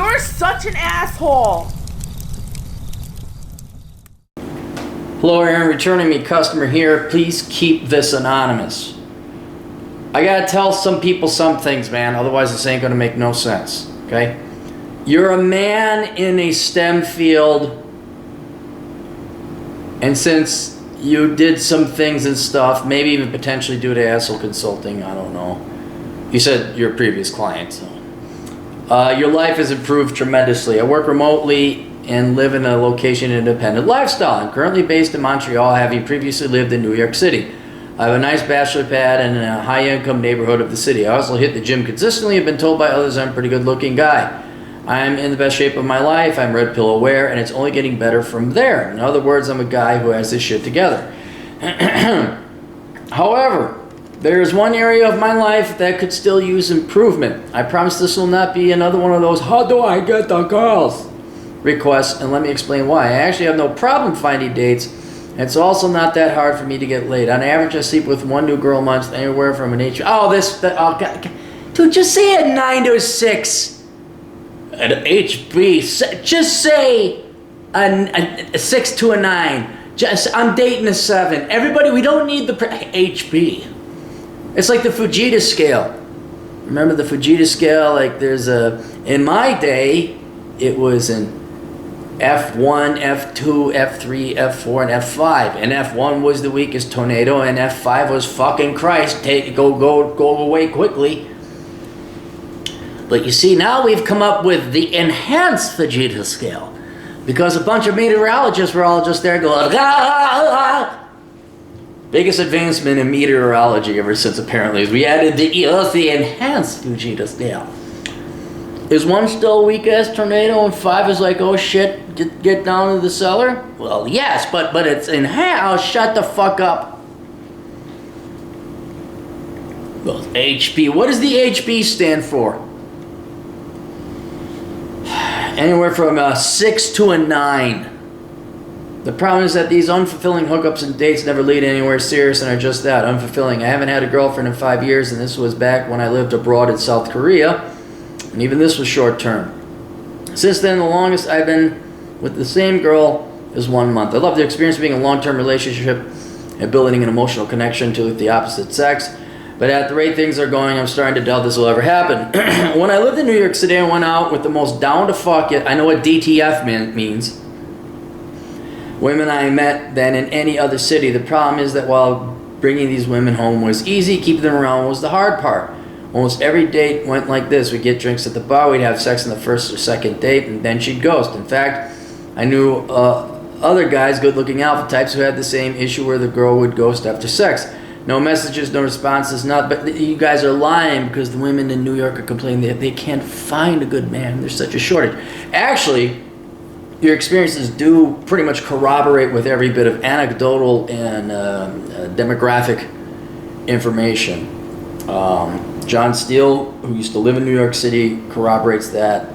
You're such an asshole. Hello, Aaron. Returning me customer here. Please keep this anonymous. I gotta tell some people some things, man. Otherwise, this ain't gonna make no sense. Okay? You're a man in a STEM field, and since you did some things and stuff, maybe even potentially due to asshole consulting, I don't know. You said you're a previous client, so. Your life has improved tremendously. I work remotely and live in a location-independent lifestyle. I'm currently based in Montreal, having previously lived in New York City. I have a nice bachelor pad and in a high-income neighborhood of the city. I also hit the gym consistently. I've been told by others I'm a pretty good-looking guy. I'm in the best shape of my life. I'm red pill aware, and it's only getting better from there. In other words, I'm a guy who has this shit together. However, there is one area of my life that could still use improvement. I promise this will not be another one of those "how do I get the girls" requests, and let me explain why. I actually have no problem finding dates. It's also not that hard for me to get laid. On average, I sleep with one new girl a month, anywhere from an H. Oh, God. Dude, just say a 9 to a 6. An HB. Just say a 6 to a 9. I'm dating a 7. Everybody, we don't need the HB. It's like the Fujita scale. Remember the Fujita scale? Like there's in my day, it was an F1, F2, F3, F4, and F5. And F1 was the weakest tornado, and F5 was fucking Christ. Go away quickly. But you see, now we've come up with the enhanced Fujita scale. Because a bunch of meteorologists were all just there going, ah! Biggest advancement in meteorology ever since, apparently, is we added the enhanced Fujita scale. Is 1 still weak-ass tornado and 5 is like, oh shit, get down to the cellar? Well, yes, but it's enhanced. Oh, shut the fuck up. Well, HP. What does the HP stand for? Anywhere from a 6 to a 9. The problem is that these unfulfilling hookups and dates never lead anywhere serious and are just that, unfulfilling. I haven't had a girlfriend in 5 years, and this was back when I lived abroad in South Korea, and even this was short term. Since then, the longest I've been with the same girl is 1 month. I love the experience of being in a long-term relationship and building an emotional connection to the opposite sex, but at the rate things are going, I'm starting to doubt this will ever happen. When I lived in New York City, I went out with the most down-to-fuck it. I know what DTF means. Women I met than in any other city. The problem is that while bringing these women home was easy, keeping them around was the hard part. Almost every date went like this. We'd get drinks at the bar, we'd have sex on the first or second date, and then she'd ghost. In fact, I knew other guys, good-looking alpha types, who had the same issue where the girl would ghost after sex. No messages, no responses, not. But you guys are lying because the women in New York are complaining that they can't find a good man. There's such a shortage. Actually, your experiences do pretty much corroborate with every bit of anecdotal and demographic information. John Steele, who used to live in New York City, corroborates that.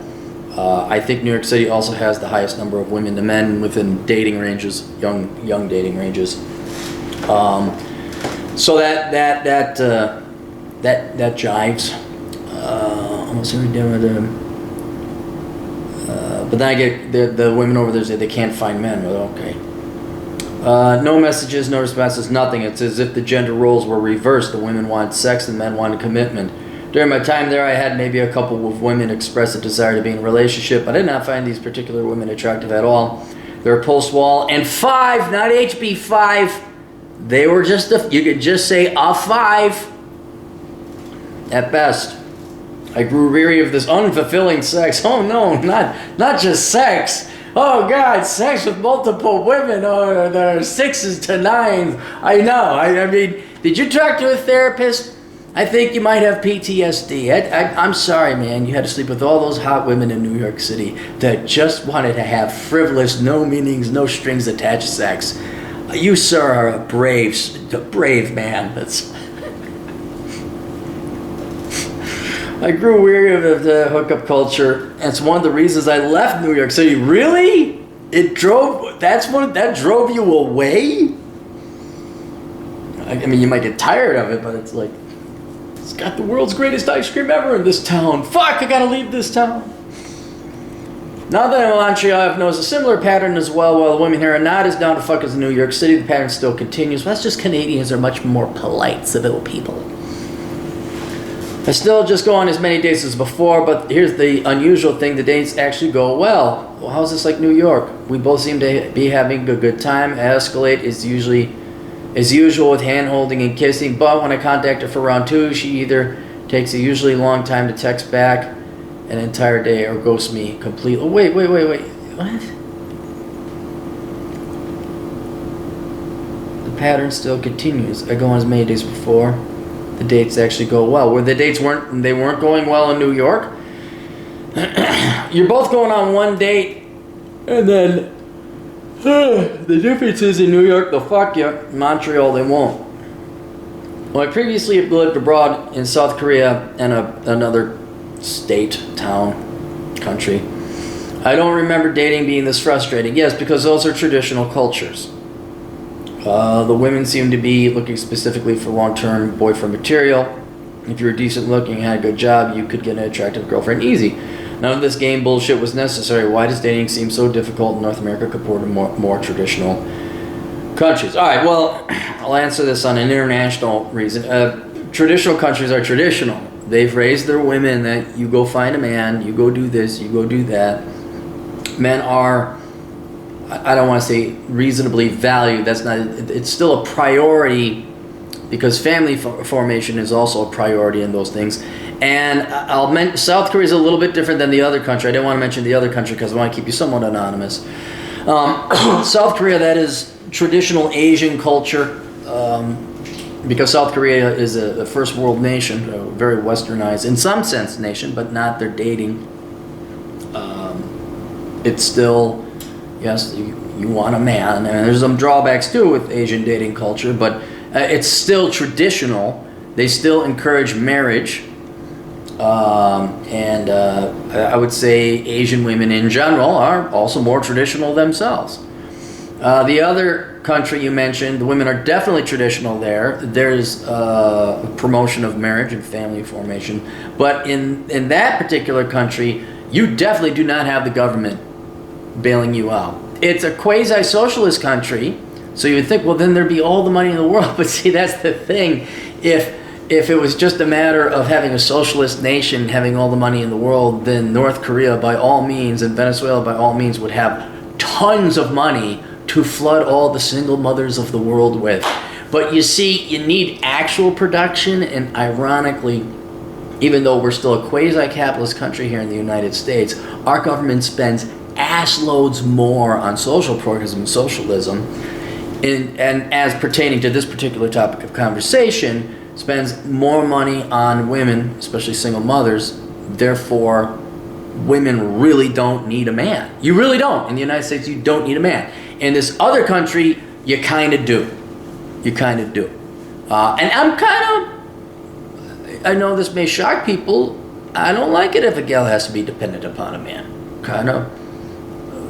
I think New York City also has the highest number of women to men within dating ranges, young dating ranges. So that jives. Almost every day with but then I get the women over there say they can't find men. Well, okay. No messages, no responses, nothing. It's as if the gender roles were reversed. The women wanted sex, and men wanted commitment. During my time there, I had maybe a couple of women express a desire to be in a relationship. I did not find these particular women attractive at all. They're post-wall. And 5, not HB 5. They were just, you could just say a 5 at best. I grew weary of this unfulfilling sex. Oh no, not just sex. Oh God, sex with multiple women. Oh, there are 6s to 9s. I know. I mean, did you talk to a therapist? I think you might have PTSD. I'm sorry, man. You had to sleep with all those hot women in New York City that just wanted to have frivolous, no meanings, no strings attached sex. You, sir, are a brave man. I grew weary of the hookup culture, and it's one of the reasons I left New York City. Really? That drove you away? I mean, you might get tired of it, but it's like, it's got the world's greatest ice cream ever in this town. Fuck, I gotta leave this town. Now that I'm in Montreal, I've noticed a similar pattern as well. While the women here are not as down to fuck as in New York City, the pattern still continues. Well, that's just Canadians are much more polite, civil people. I still just go on as many dates as before, but here's the unusual thing. The dates actually go well. Well, how's this like New York? We both seem to be having a good time. Escalate is usually as usual with hand-holding and kissing, but when I contact her for round 2, she either takes a usually long time to text back an entire day or ghosts me completely. Wait. What? The pattern still continues. I go on as many days before. The dates actually go well. Where the dates weren't going well in New York. You're both going on one date, and then the difference is in New York they'll fuck you. In Montreal they won't. Well, I previously lived abroad in South Korea and another state, town, country. I don't remember dating being this frustrating. Yes, because those are traditional cultures. The women seem to be looking specifically for long-term boyfriend material. If you were decent looking and had a good job, you could get an attractive girlfriend easy. None of this game bullshit was necessary. Why does dating seem so difficult in North America compared to more traditional countries? All right, well, I'll answer this on an international reason. Traditional countries are traditional. They've raised their women that you go find a man, you go do this, you go do that. Men are, I don't want to say reasonably valued. That's not. It's still a priority because family formation is also a priority in those things. And I'll mention South Korea is a little bit different than the other country. I didn't want to mention the other country because I want to keep you somewhat anonymous. South Korea, that is traditional Asian culture. Because South Korea is a first world nation, a very westernized, in some sense, nation, but not their dating. It's still, yes, you want a man, and there's some drawbacks too with Asian dating culture, but it's still traditional. They still encourage marriage, and I would say Asian women in general are also more traditional themselves. The other country you mentioned, the women are definitely traditional there. There's a promotion of marriage and family formation. But in that particular country, you definitely do not have the government bailing you out. It's a quasi-socialist country, so you would think, well, then there'd be all the money in the world. But see, that's the thing. If it was just a matter of having a socialist nation, having all the money in the world, then North Korea, by all means, and Venezuela, by all means, would have tons of money to flood all the single mothers of the world with. But you see, you need actual production, and ironically, even though we're still a quasi-capitalist country here in the United States, our government spends ass loads more on social programs and socialism, and as pertaining to this particular topic of conversation, spends more money on women, especially single mothers. Therefore, women really don't need a man. You really don't. In the United States, you don't need a man. In this other country, you kind of do. You kind of do. And I'm kind of, I know this may shock people, I don't like it if a gal has to be dependent upon a man. Kind of,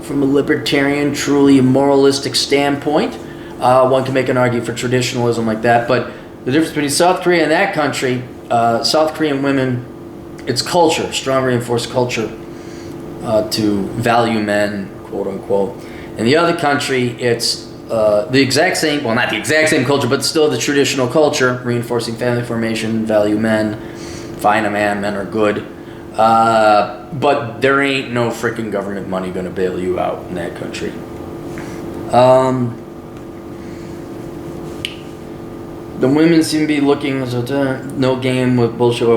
from a libertarian, truly moralistic standpoint, one can make an argument for traditionalism like that, but the difference between South Korea and that country, South Korean women, it's culture, strong reinforced culture to value men, quote unquote. In the other country, it's the exact same, well, not the exact same culture, but still the traditional culture, reinforcing family formation, value men, find a man, men are good. But there ain't no freaking government money going to bail you out in that country. The women seem to be looking, no game with bullshit.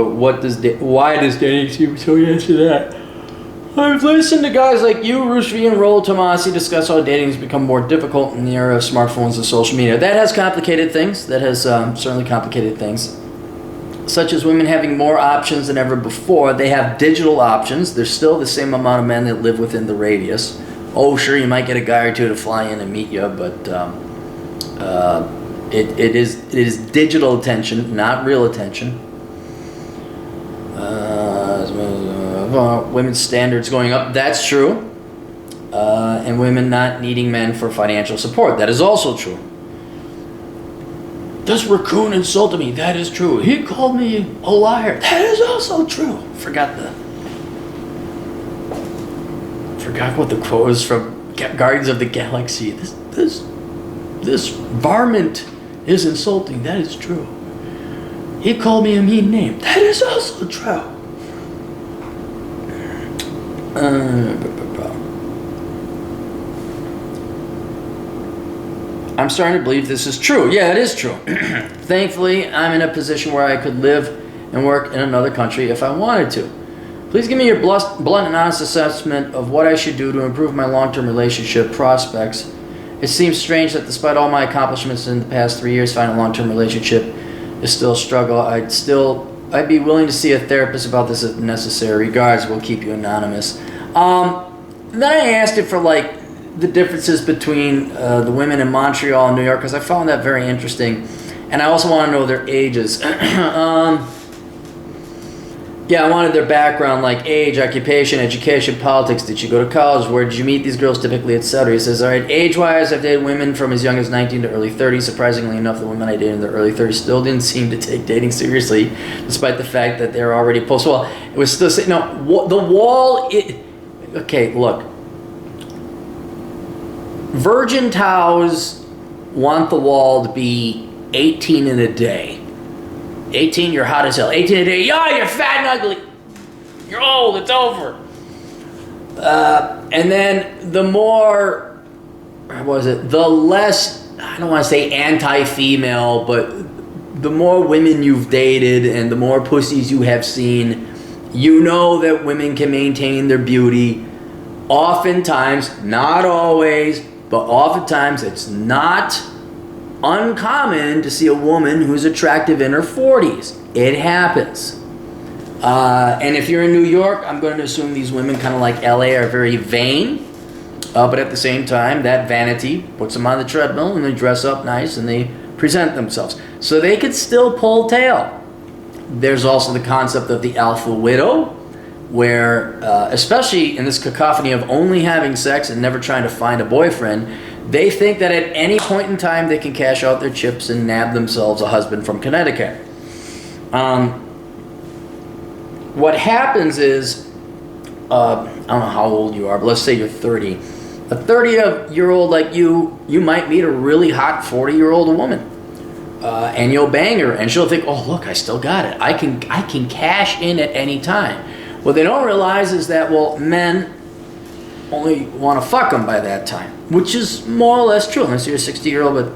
Why does dating seem so yes to that? I've listened to guys like you, Rushvi, and Raul Tomasi discuss how dating has become more difficult in the era of smartphones and social media. That has complicated things. That has certainly complicated things. Such as women having more options than ever before. They have digital options. There's still the same amount of men that live within the radius. Oh, sure, you might get a guy or two to fly in and meet you, but it is digital attention, not real attention. Women's standards going up. That's true. And women not needing men for financial support. That is also true. This raccoon insulted me. That is true. He called me a liar. That is also true. Forgot forgot what the quote was from Guardians of the Galaxy. This varmint is insulting. That is true. He called me a mean name. That is also true. I'm starting to believe this is true. Yeah, it is true. Thankfully, I'm in a position where I could live and work in another country if I wanted to. Please give me your blunt and honest assessment of what I should do to improve my long-term relationship prospects. It seems strange that despite all my accomplishments in the past 3 years, finding a long-term relationship is still a struggle. I'd be willing to see a therapist about this if necessary. Regards, we'll keep you anonymous. Then I asked it for like the differences between the women in Montreal and New York because I found that very interesting, and I also want to know their ages. Yeah, I wanted their background, like age, occupation, education, politics. Did you go to college? Where did you meet these girls typically, etc.? He says, all right, age-wise, I've dated women from as young as 19 to early 30s. Surprisingly enough, the women I dated in their early 30s still didn't seem to take dating seriously, despite the fact that they're already post-wall. It was still saying, no, the wall, okay, look. Virgin Taos want the wall to be 18 in a day. 18, you're hot as hell. 18 a day, yeah, you're fat and ugly. You're old, it's over. And then the more, the less, I don't want to say anti-female, but the more women you've dated and the more pussies you have seen, you know that women can maintain their beauty. Oftentimes, not always, but oftentimes it's not uncommon to see a woman who's attractive in her 40s. It happens. And if you're in New York, I'm going to assume these women, kind of like LA, are very vain. But at the same time, that vanity puts them on the treadmill and they dress up nice and they present themselves. So they could still pull tail. There's also the concept of the alpha widow, where, especially in this cacophony of only having sex and never trying to find a boyfriend, they think that at any point in time they can cash out their chips and nab themselves a husband from Connecticut. What happens is, I don't know how old you are, but let's say you're 30. A 30-year-old like you might meet a really hot 40-year-old woman. And you'll bang her, and she'll think, oh, look, I still got it. I can cash in at any time. What they don't realize is that, well, men only want to fuck them by that time, which is more or less true, unless you're a 60-year-old, but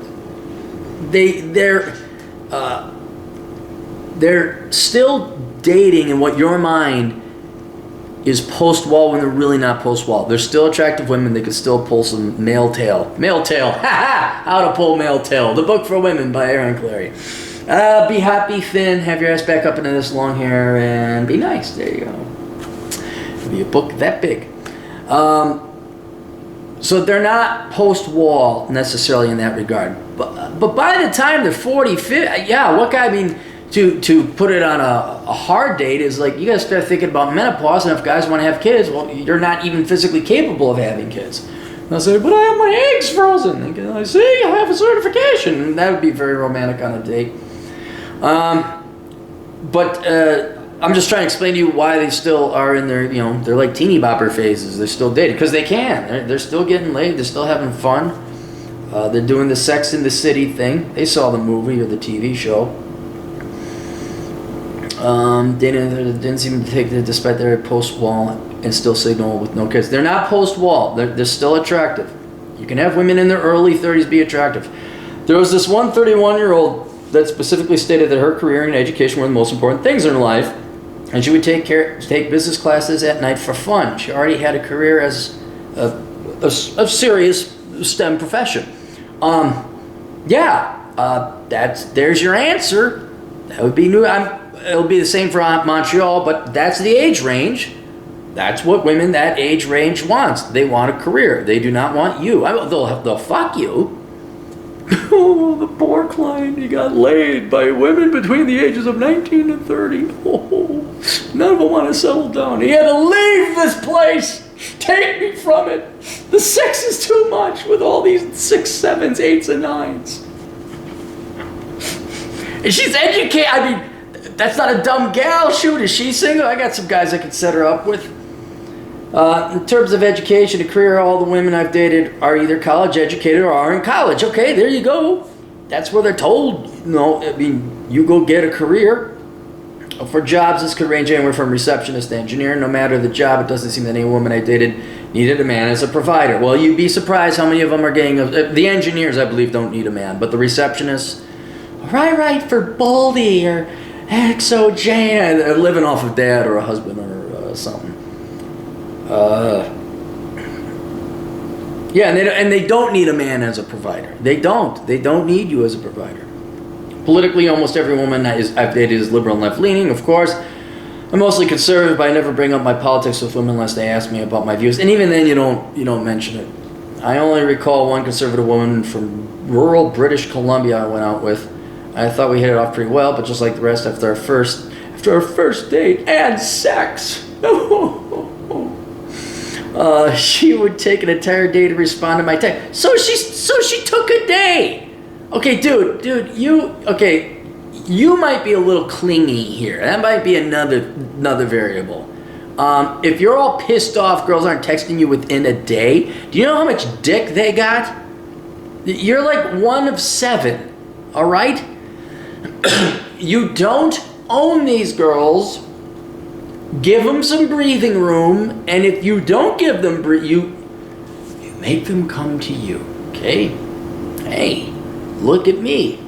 they're still dating in what your mind is post-wall when they're really not post-wall. They're still attractive women. They can still pull some male tail. Male tail. Ha-ha! How to pull male tail. The book for women by Aaron Clary. Be happy, Finn. Have your ass back up into this long hair and be nice. There you go. It'll be a book that big. So they're not post-wall necessarily in that regard. But by the time they're 40, 50, yeah, what guy, I mean, to put it on a hard date is like, you got to start thinking about menopause, and if guys want to have kids, well, you're not even physically capable of having kids. And they'll say, but I have my eggs frozen. And I see, I have a certification. And that would be very romantic on a date. I'm just trying to explain to you why they still are in their, they're like teeny bopper phases. They're still dating because they can. They're still getting laid. They're still having fun. They're doing the Sex in the City thing. They saw the movie or the TV show. They didn't seem to take it despite their post-wall and still signal with no kids. They're not post-wall. They're still attractive. You can have women in their early 30s be attractive. There was this one 31-year-old that specifically stated that her career and education were the most important things in her life, and she would take business classes at night for fun. She already had a career as a serious STEM profession. There's your answer. That would be new. It'll be the same for Montreal, but that's the age range. That's what women that age range wants. They want a career. They do not want you. They'll fuck you. Oh, the poor client, he got laid by women between the ages of 19 and 30. Oh, none of them want to settle down. He had to leave this place. Take me from it. The sex is too much with all these 6, 7s, 8s, and 9s. And she's educated. I mean, that's not a dumb gal. Shoot, is she single? I got some guys I could set her up with. In terms of education and career, all the women I've dated are either college educated or are in college. Okay, there you go. That's where they're told. No, I mean, you go get a career. For jobs, this could range anywhere from receptionist to engineer. No matter the job, it doesn't seem that any woman I dated needed a man as a provider. Well, you'd be surprised how many of them are getting... the engineers, I believe, don't need a man. But the receptionists, right for Baldy or XOJ, they're living off of dad or a husband or something. Yeah, and they don't need a man as a provider. They don't need you as a provider. Politically, almost every woman I've dated is liberal and left-leaning, of course. I'm mostly conservative, but I never bring up my politics with women unless they ask me about my views. And even then, you don't mention it. I only recall one conservative woman from rural British Columbia I went out with. I thought we hit it off pretty well, but just like the rest, after our first date and sex, she would take an entire day to respond to my text. So she took a day. Okay, dude, you might be a little clingy here. That might be another variable. If you're all pissed off, girls aren't texting you within a day. Do you know how much dick they got? You're like one of 7. All right. You don't own these girls. Give them some breathing room, and if you don't give them you make them come to you. Okay? Hey, look at me.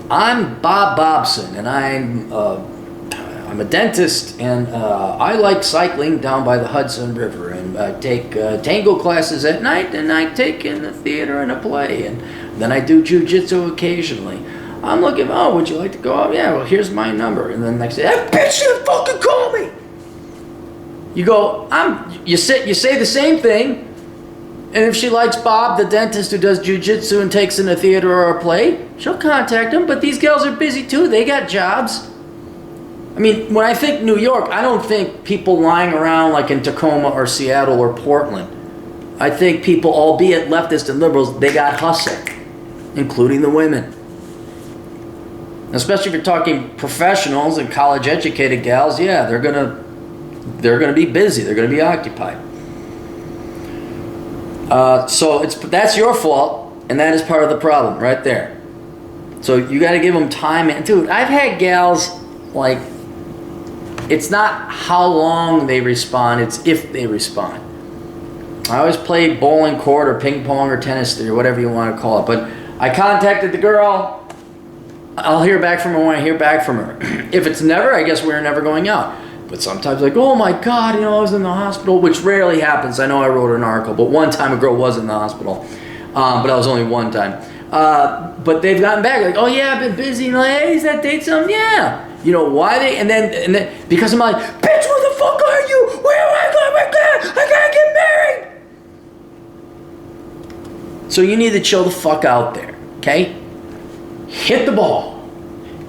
I'm Bob Bobson, and I'm a dentist, and I like cycling down by the Hudson River, and I take tango classes at night, and I take in the theater and a play, and then I do jujitsu occasionally. I'm looking, would you like to go out? Yeah, well, here's my number. And then next day, that bitch didn't fucking call me. You go, you say the same thing, and if she likes Bob, the dentist who does jujitsu and takes in a theater or a play, she'll contact him, but these gals are busy too. They got jobs. I mean, when I think New York, I don't think people lying around like in Tacoma or Seattle or Portland. I think people, albeit leftist and liberals, they got hustle, including the women. Especially if you're talking professionals and college-educated gals, yeah, they're gonna be busy. They're gonna be occupied. So that's your fault, and that is part of the problem right there. So you got to give them time. And dude, I've had gals like, it's not how long they respond; it's if they respond. I always play bowling court or ping pong or tennis or whatever you want to call it. But I contacted the girl. I'll hear back from her when I hear back from her. If it's never, I guess we're never going out. But sometimes like, oh my God, I was in the hospital, which rarely happens. I know I wrote an article, but one time a girl was in the hospital. But that was only one time. But they've gotten back like, oh yeah, I've been busy. And like, hey, is that date something? Yeah. You know why they, and then because I'm like, bitch, where the fuck are you? Where am I going? Oh my God, I gotta get married. So you need to chill the fuck out there, okay? Hit the ball.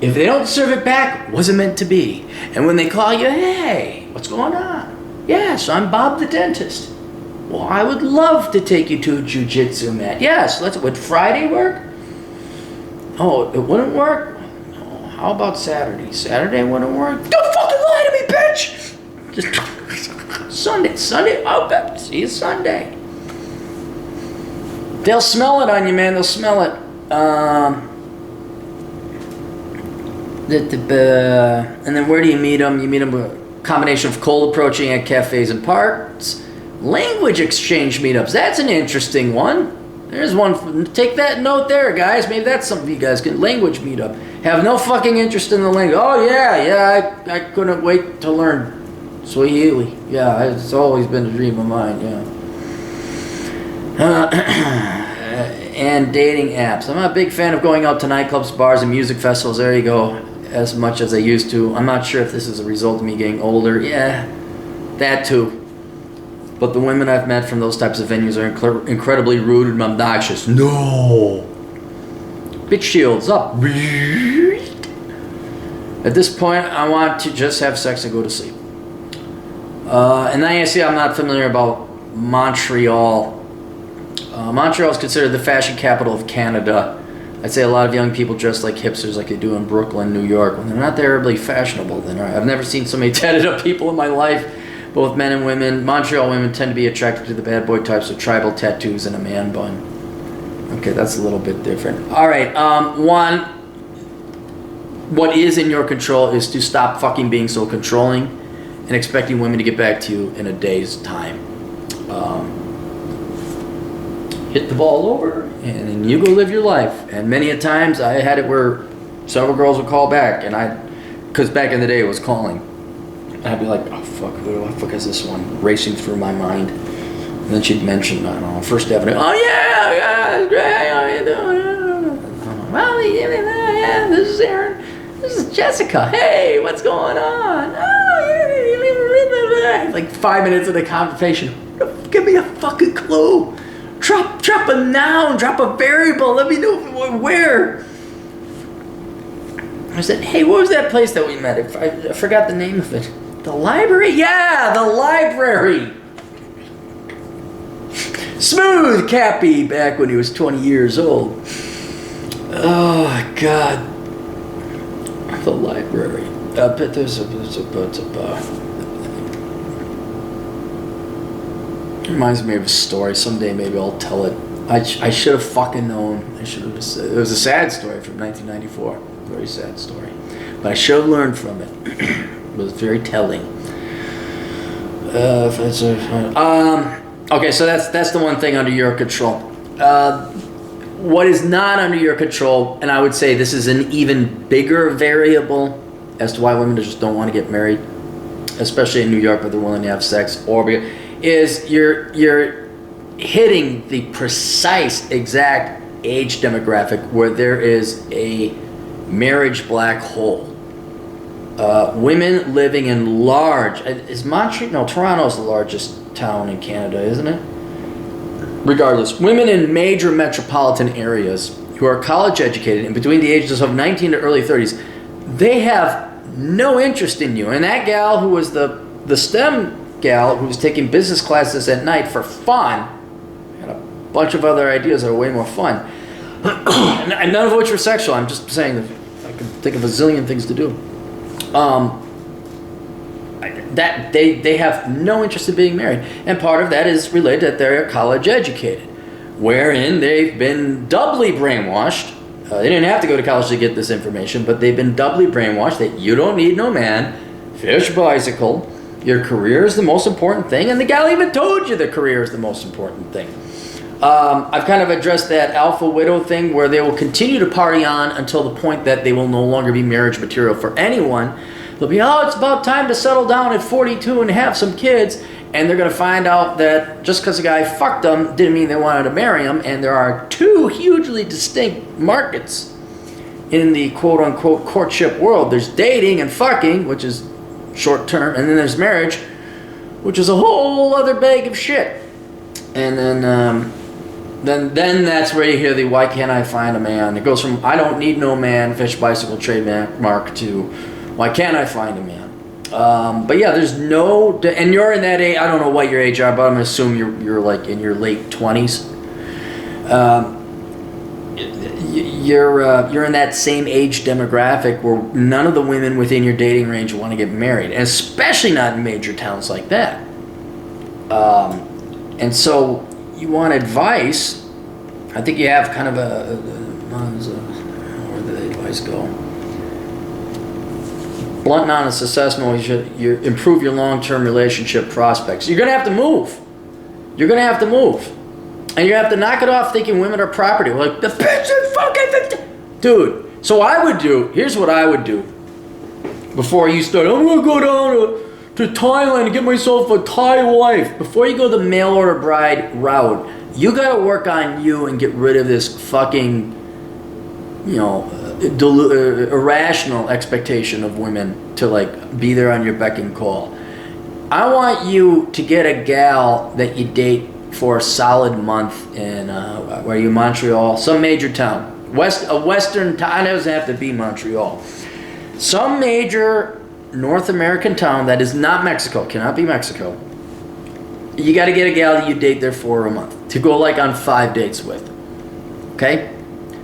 If they don't serve it back, wasn't meant to be. And when they call you, hey, what's going on? Yes, I'm Bob the dentist. Well, I would love to take you to a jiu-jitsu mat. Yes, would Friday work? Oh, it wouldn't work? Oh, how about Saturday? Saturday wouldn't work? Don't fucking lie to me, bitch! Just Sunday, I'll bet. See you Sunday. They'll smell it on you, man. They'll smell it. And then where do you meet them? You meet them with a combination of cold approaching at cafes and parks. Language exchange meetups. That's an interesting one. There's one. Take that note there, guys. Maybe that's something you guys can. Language meetup. Have no fucking interest in the language. Oh, yeah. I couldn't wait to learn Swahili. Yeah, it's always been a dream of mine, yeah. And dating apps. I'm not a big fan of going out to nightclubs, bars, and music festivals. There you go. As much as I used to. I'm not sure if this is a result of me getting older. Yeah, that too. But the women I've met from those types of venues are incredibly rude and obnoxious. No! Bitch shields up. At this point, I want to just have sex and go to sleep. And then I see I'm not familiar about Montreal. Montreal is considered the fashion capital of Canada. I'd say a lot of young people dress like hipsters like they do in Brooklyn, New York, when they're not terribly fashionable. I've never seen so many tatted up people in my life. Both men and women, Montreal women tend to be attracted to the bad boy types with tribal tattoos and a man bun. Okay, that's a little bit different. All right, one, what is in your control is to stop fucking being so controlling and expecting women to get back to you in a day's time. Hit the ball over and then you go live your life. And many a times I had it where several girls would call back, and because back in the day it was calling. And I'd be like, oh fuck, what the fuck is this one racing through my mind? And then she'd mention, I don't know, First Avenue. Oh yeah, it's great. How you doing? Well, yeah, this is Aaron. This is Jessica. Hey, what's going on? Oh, yeah. Like 5 minutes of the conversation. Give me a fucking clue. Drop a noun. Drop a variable. Let me know where. I said, hey, what was that place that we met? I forgot the name of it. The library? Yeah, the library. Smooth Cappy back when he was 20 years old. Oh, God. The library. Reminds me of a story. Someday maybe I'll tell it. I should have fucking known. I should have just said. It was a sad story from 1994. Very sad story. But I should have learned from it. It was very telling. Okay, so that's the one thing under your control. What is not under your control, and I would say this is an even bigger variable as to why women just don't want to get married, especially in New York where they're willing to have sex, is you're hitting the precise exact age demographic where there is a marriage black hole. Women living in large, is Montreal? No, Toronto is the largest town in Canada, isn't it? Regardless, women in major metropolitan areas who are college educated and between the ages of 19 to early 30s, they have no interest in you. And that gal who was the STEM gal who was taking business classes at night for fun had a bunch of other ideas that are way more fun. And none of which were sexual. I'm just saying that I can think of a zillion things to do. That they have no interest in being married, and part of that is related that they're college educated, wherein they've been doubly brainwashed. They didn't have to go to college to get this information, but they've been doubly brainwashed that you don't need no man, fish bicycle, your career is the most important thing, and the gal even told you the career is the most important thing. I've kind of addressed that alpha widow thing where they will continue to party on until the point that they will no longer be marriage material for anyone. They'll be, oh, it's about time to settle down at 42 and have some kids. And they're going to find out that just because a guy fucked them didn't mean they wanted to marry him. And there are two hugely distinct markets in the quote-unquote courtship world. There's dating and fucking, which is short-term. And then there's marriage, which is a whole other bag of shit. And then that's where you hear the why can't I find a man? It goes from I don't need no man, fish bicycle trademark to why can't I find a man? But yeah, there's no, and you're in that age, I don't know what your age are, but I'm going to assume you're like in your late 20s. You're in that same age demographic where none of the women within your dating range want to get married, and especially not in major towns like that. And so you want advice. I think you have kind of where did the advice go? Blunt and honest assessment, you improve your long-term relationship prospects. You're going to have to move. You're going to have to move. And you have to knock it off thinking women are property. Like, the bitch is fucking... Dude, so here's what I would do before you start, I'm going to go down to Thailand and get myself a Thai wife. Before you go the mail order bride route, you got to work on you and get rid of this fucking, irrational expectation of women to like be there on your beck and call. I want you to get a gal that you date for a solid month in where you Montreal, some major town, a western town. It doesn't have to be Montreal. Some major North American town that is not Mexico, cannot be Mexico. You got to get a gal that you date there for a month to go like on 5 dates with. Okay?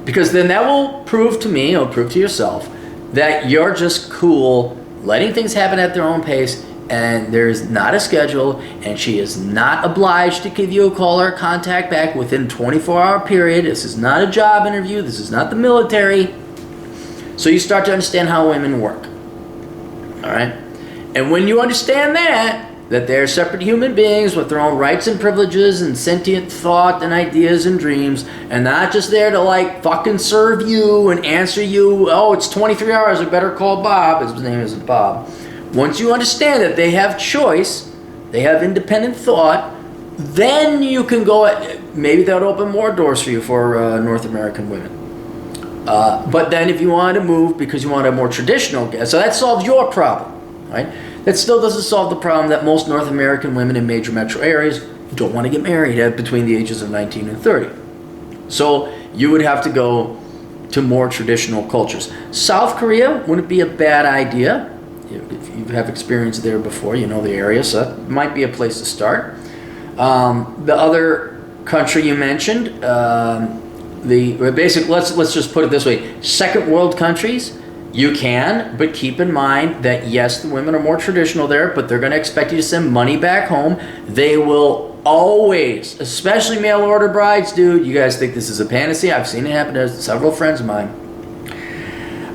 Because then that will prove to me, or prove to yourself, that you're just cool, letting things happen at their own pace, and there's not a schedule, and she is not obliged to give you a call or a contact back within 24-hour period. This is not a job interview. This is not the military. So you start to understand how women work. All right? And when you understand that they're separate human beings with their own rights and privileges and sentient thought and ideas and dreams, and not just there to like fucking serve you and answer you, oh, it's 23 hours, I better call Bob. His name isn't Bob. Once you understand that they have choice, they have independent thought, then you can go, maybe that would open more doors for you for North American women. But then if you want to move because you want a more traditional, so that solves your problem, right? That still doesn't solve the problem that most North American women in major metro areas don't want to get married at between the ages of 19 and 30. So you would have to go to more traditional cultures. South Korea wouldn't be a bad idea. If you have experience there before, you know the area, so that might be a place to start. The other country you mentioned, let's just put it this way, second world countries, you can, but keep in mind that yes, the women are more traditional there, but they're going to expect you to send money back home. They will always, especially mail order brides, dude. You guys think this is a fantasy? I've seen it happen to several friends of mine.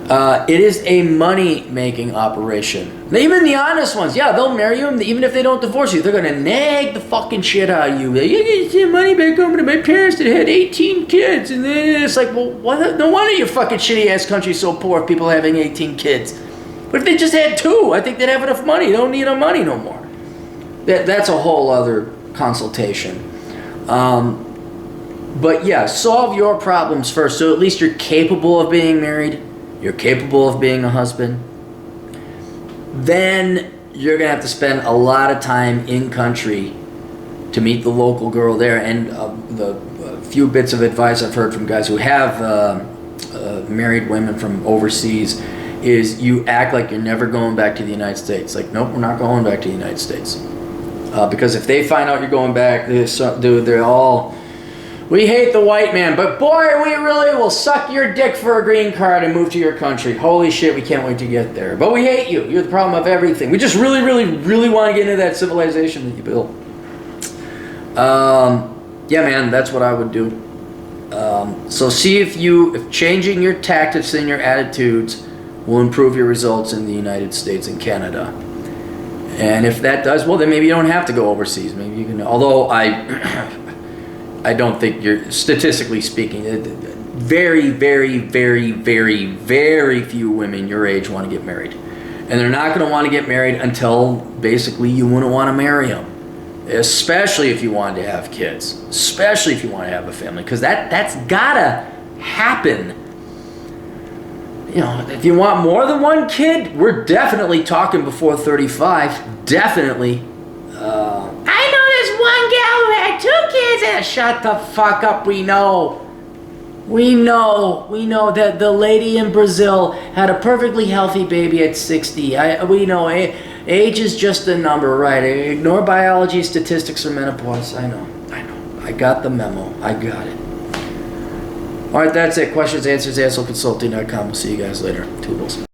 It is a money-making operation. Even the honest ones, yeah, they'll marry you, even if they don't divorce you. They're going to nag the fucking shit out of you. You get your money back home to my parents that had 18 kids. And then it's like, well, no wonder your fucking shitty-ass country's so poor if people having 18 kids. But if they just had 2, I think they'd have enough money. They don't need our money no more. That's a whole other consultation. But yeah, solve your problems first. So at least you're capable of being married. You're capable of being a husband. Then you're going to have to spend a lot of time in country to meet the local girl there. And the few bits of advice I've heard from guys who have married women from overseas is you act like you're never going back to the United States. Like, nope, we're not going back to the United States. Because if they find out you're going back, they're all... We hate the white man, but boy, we really will suck your dick for a green card and move to your country. Holy shit, we can't wait to get there. But we hate you. You're the problem of everything. We just really, really, really want to get into that civilization that you built. Yeah, man, that's what I would do. So see if changing your tactics and your attitudes will improve your results in the United States and Canada. And if that does, well, then maybe you don't have to go overseas. Maybe you can, although I don't think you're, statistically speaking, very, very, very, very, very few women your age want to get married. And they're not going to want to get married until basically you wouldn't want to marry them. Especially if you wanted to have kids. Especially if you want to have a family. Because that's got to happen. You know, if you want more than one kid, we're definitely talking before 35. Definitely. I know there's one gal who had 2 kids and shut the fuck up, we know that the lady in Brazil had a perfectly healthy baby at 60. We know age is just a number, right? Ignore biology, statistics, or menopause. I know. I got the memo. I got it. All right, that's it. Questions, answers, assholeconsulting.com. We'll see you guys later. Toodles.